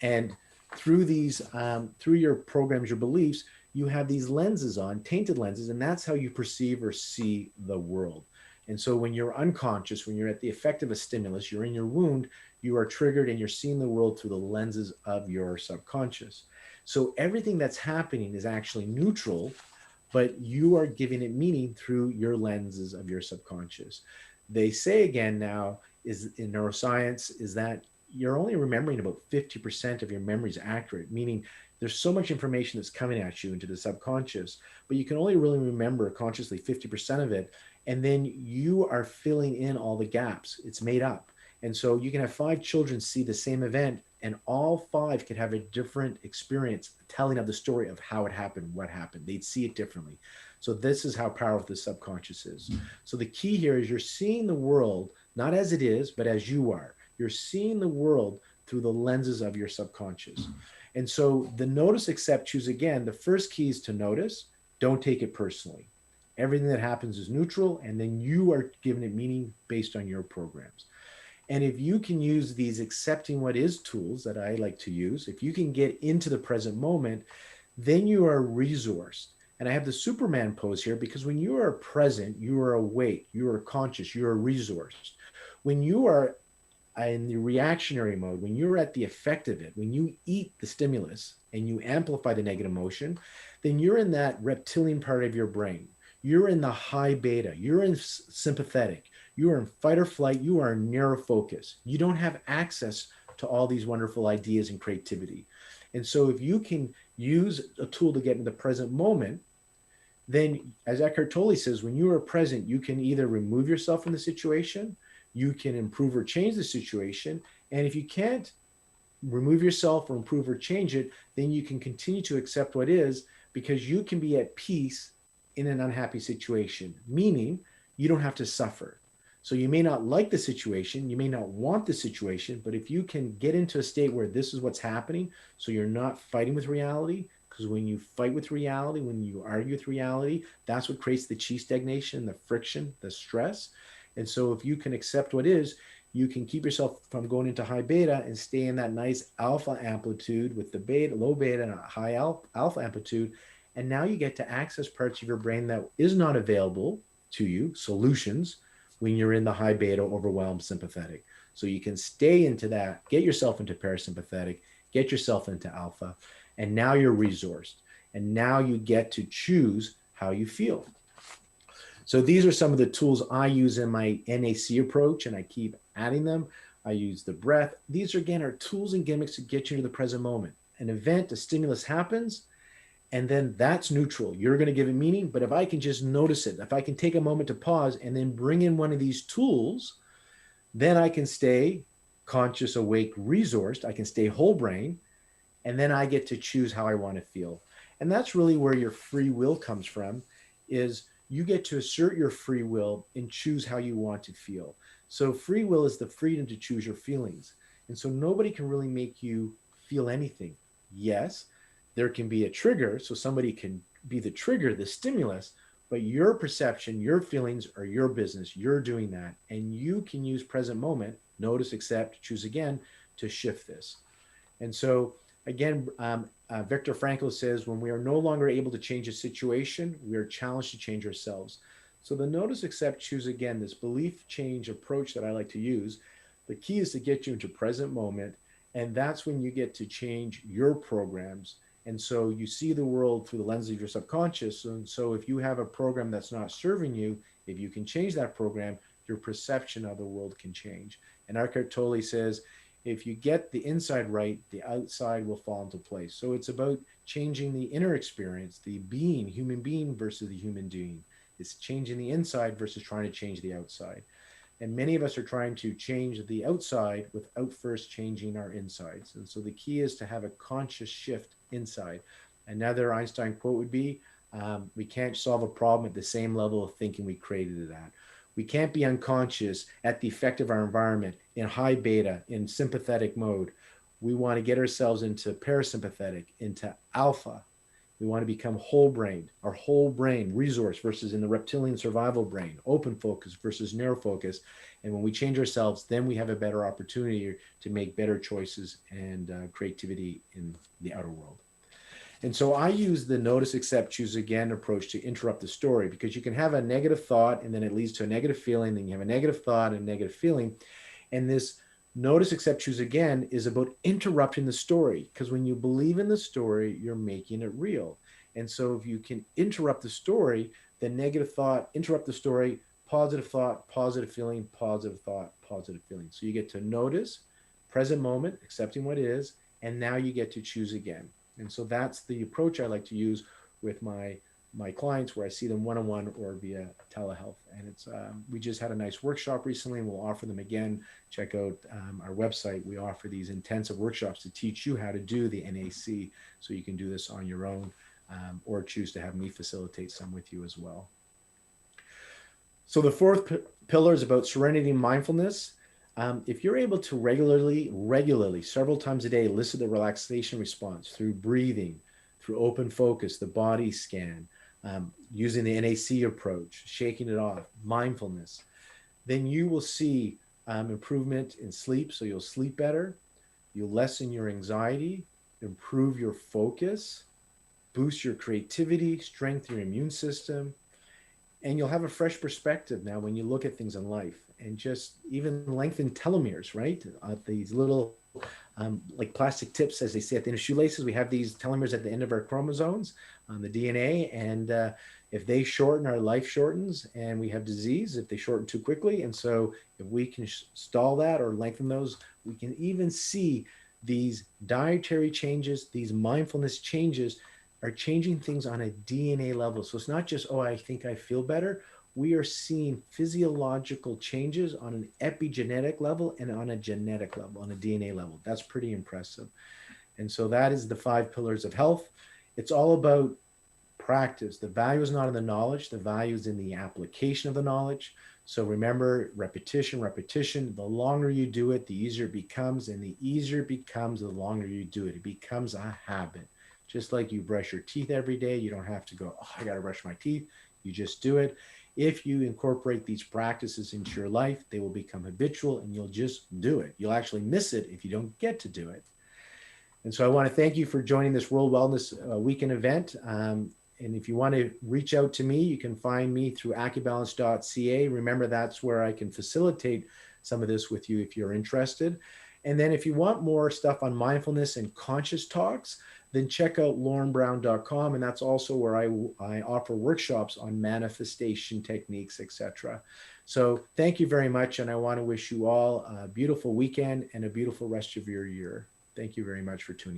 And through through your programs, your beliefs, you have these lenses on, tainted lenses, and that's how you perceive or see the world. And so when you're unconscious, when you're at the effect of a stimulus, you're in your wound, you are triggered and you're seeing the world through the lenses of your subconscious. So everything that's happening is actually neutral, but you are giving it meaning through your lenses of your subconscious. They say again now is in neuroscience is that you're only remembering about 50% of your memory is accurate, meaning there's so much information that's coming at you into the subconscious, but you can only really remember consciously 50% of it. And then you are filling in all the gaps. It's made up. And so you can have five children see the same event, and all five could have a different experience telling of the story of how it happened, what happened. They'd see it differently. So this is how powerful the subconscious is. So the key here is you're seeing the world not as it is, but as you are. You're seeing the world through the lenses of your subconscious. And so the notice, accept, choose again, the first key is to notice. Don't take it personally. Everything that happens is neutral, and then you are giving it meaning based on your programs. And if you can use these accepting what is tools that I like to use, if you can get into the present moment, then you are resourced. And I have the Superman pose here because when you are present, you are awake, you are conscious, you are resourced. When you are in the reactionary mode, when you're at the effect of it, when you eat the stimulus and you amplify the negative emotion, then you're in that reptilian part of your brain. You're in the high beta, you're in sympathetic, you are in fight or flight, you are in narrow focus. You don't have access to all these wonderful ideas and creativity. And so if you can use a tool to get in the present moment, then as Eckhart Tolle says, when you are present, you can either remove yourself from the situation, you can improve or change the situation. And if you can't remove yourself or improve or change it, then you can continue to accept what is, because you can be at peace in an unhappy situation, meaning you don't have to suffer. So you may not like the situation, you may not want the situation, but if you can get into a state where this is what's happening, so you're not fighting with reality, because when you fight with reality, when you argue with reality, that's what creates the chi stagnation, the friction, the stress. And so if you can accept what is, you can keep yourself from going into high beta and stay in that nice alpha amplitude with the beta, low beta and a high alpha amplitude. And now you get to access parts of your brain that is not available to you, solutions, when you're in the high beta, overwhelmed, sympathetic. So you can stay into that, get yourself into parasympathetic, get yourself into alpha, and now you're resourced. And now you get to choose how you feel. So these are some of the tools I use in my NAC approach, and I keep adding them. I use the breath. These again are tools and gimmicks to get you into the present moment. An event, a stimulus happens, and then that's neutral. You're going to give it meaning, but if I can just notice it, if I can take a moment to pause and then bring in one of these tools, then I can stay conscious, awake, resourced. I can stay whole brain, and then I get to choose how I want to feel. And that's really where your free will comes from, is you get to assert your free will and choose how you want to feel. So free will is the freedom to choose your feelings. And so nobody can really make you feel anything. Yes, there can be a trigger, so somebody can be the trigger, the stimulus, but your perception, your feelings are your business. You're doing that. And you can use present moment, notice, accept, choose again, to shift this. And so again, Viktor Frankl says, when we are no longer able to change a situation, we are challenged to change ourselves. So the notice, accept, choose again, this belief change approach that I like to use, the key is to get you into present moment. And that's when you get to change your programs. And so you see the world through the lens of your subconscious. And so if you have a program that's not serving you, if you can change that program, your perception of the world can change. And Eckhart Tolle says, if you get the inside right, the outside will fall into place. So it's about changing the inner experience, the being, human being versus the human doing. It's changing the inside versus trying to change the outside. And many of us are trying to change the outside without first changing our insides. And so the key is to have a conscious shift inside. Another Einstein quote would be, we can't solve a problem at the same level of thinking we created it at. We can't be unconscious at the effect of our environment in high beta, in sympathetic mode. We want to get ourselves into parasympathetic, into alpha. We want to become whole brain, our whole brain resource versus in the reptilian survival brain, open focus versus narrow focus. And when we change ourselves, then we have a better opportunity to make better choices and creativity in the outer world. And so I use the notice, accept, choose again approach to interrupt the story, because you can have a negative thought and then it leads to a negative feeling. Then you have a negative thought and a negative feeling. And this Notice, accept, choose again is about interrupting the story, because when you believe in the story, you're making it real. And so if you can interrupt the story, the negative thought, interrupt the story, positive thought, positive feeling, positive thought, positive feeling. So you get to notice, present moment, accepting what is, and now you get to choose again. And so that's the approach I like to use with my clients, where I see them one-on-one or via telehealth. And it's we just had a nice workshop recently, and we'll offer them again. Check out our website. We offer these intensive workshops to teach you how to do the NAC, so you can do this on your own, or choose to have me facilitate some with you as well. So the fourth pillar is about serenity and mindfulness. If you're able to regularly, several times a day, elicit the relaxation response through breathing, through open focus, the body scan, using the NAC approach, shaking it off, mindfulness, then you will see improvement in sleep. So you'll sleep better, you'll lessen your anxiety, improve your focus, boost your creativity, strengthen your immune system, and you'll have a fresh perspective now when you look at things in life, and just even lengthen telomeres, right? These little like plastic tips, as they say at the end of shoelaces, we have these telomeres at the end of our chromosomes on the DNA. And if they shorten, our life shortens, and we have disease if they shorten too quickly. And so if we can stall that or lengthen those, we can even see these dietary changes, these mindfulness changes are changing things on a DNA level. So it's not just, oh, I think I feel better. We are seeing physiological changes on an epigenetic level and on a genetic level, on a DNA level. That's pretty impressive. And so that is the 5 pillars of health. It's all about practice. The value is not in the knowledge, the value is in the application of the knowledge. So remember, repetition, repetition. The longer you do it, the easier it becomes. And the easier it becomes, the longer you do it. It becomes a habit. Just like you brush your teeth every day, you don't have to go, oh, I got to brush my teeth. You just do it. If you incorporate these practices into your life, they will become habitual, and you'll just do it. You'll actually miss it if you don't get to do it. And so I want to thank you for joining this World Wellness Weekend event. And if you want to reach out to me, you can find me through AccuBalance.ca. Remember, that's where I can facilitate some of this with you if you're interested. And then if you want more stuff on mindfulness and conscious talks, then check out lornebrown.com. And that's also where I offer workshops on manifestation techniques, etc. So thank you very much. And I want to wish you all a beautiful weekend and a beautiful rest of your year. Thank you very much for tuning in.